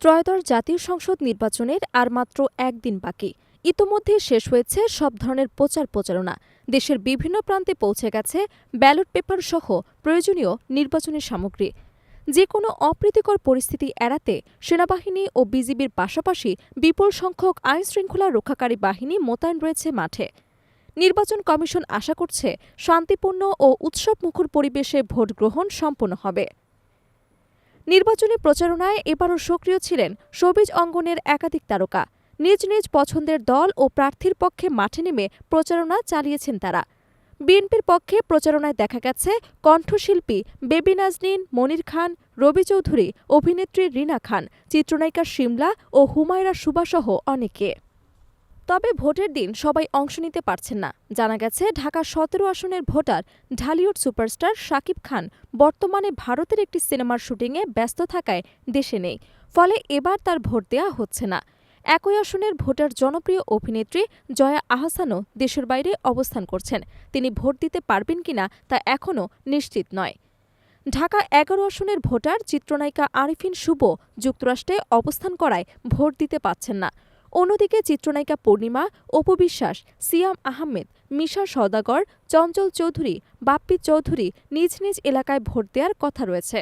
ত্রয়োদশ জাতীয় সংসদ নির্বাচনের আর মাত্র একদিন বাকি। ইতোমধ্যে শেষ হয়েছে সব ধরনের প্রচারণা। দেশের বিভিন্ন প্রান্তে পৌঁছে গেছে ব্যালট পেপার সহ প্রয়োজনীয় নির্বাচনী সামগ্রী। যে কোনো অপ্রীতিকর পরিস্থিতি এড়াতে সেনাবাহিনী ও বিজিবির পাশাপাশি বিপুল সংখ্যক আইনশৃঙ্খলা রক্ষাকারী বাহিনী মোতায়েন রয়েছে মাঠে। নির্বাচন কমিশন আশা করছে শান্তিপূর্ণ ও উৎসবমুখর পরিবেশে ভোট গ্রহণ সম্পন্ন হবে। নির্বাচনী প্রচারণায় এবারও সক্রিয় ছিলেন শোবিজ অঙ্গনের একাধিক তারকা। নিজ নিজ পছন্দের দল ও প্রার্থীর পক্ষে মাঠে নেমে প্রচারণা চালিয়েছেন তারা। বিএনপির পক্ষে প্রচারণায় দেখা গেছে কণ্ঠশিল্পী বেবি নাজনীন, মনির খান, রবি চৌধুরী, অভিনেত্রী রিনা খান, চিত্রনায়িকা শিমলা ও হুমায়রা সুবাসহ অনেকে। তবে ভোটের দিন সবাই অংশ নিতে পারছেন না। জানা গেছে ঢাকা ১৭ আসনের ভোটার ঢালিউড সুপারস্টার শাকিব খান বর্তমানে ভারতের একটি সিনেমার শুটিংয়ে ব্যস্ত থাকায় দেশে নেই, ফলে এবার তার ভোট দেওয়া হচ্ছে না। একই আসনের ভোটার জনপ্রিয় অভিনেত্রী জয়া আহসানও দেশের বাইরে অবস্থান করছেন। তিনি ভোট দিতে পারবেন কিনা তা এখনও নিশ্চিত নয়। ঢাকা ১১ আসনের ভোটার চিত্রনায়িকা আরিফিন শুভ যুক্তরাষ্ট্রে অবস্থান করায় ভোট দিতে পারছেন না। অন্যদিকে চিত্রনায়িকা পূর্ণিমা, অপু বিশ্বাস, সিয়াম আহমেদ, মিশা সওদাগর, চঞ্চল চৌধুরী, বাপ্পি চৌধুরী নিজ নিজ এলাকায় ভোট দেওয়ার কথা রয়েছে।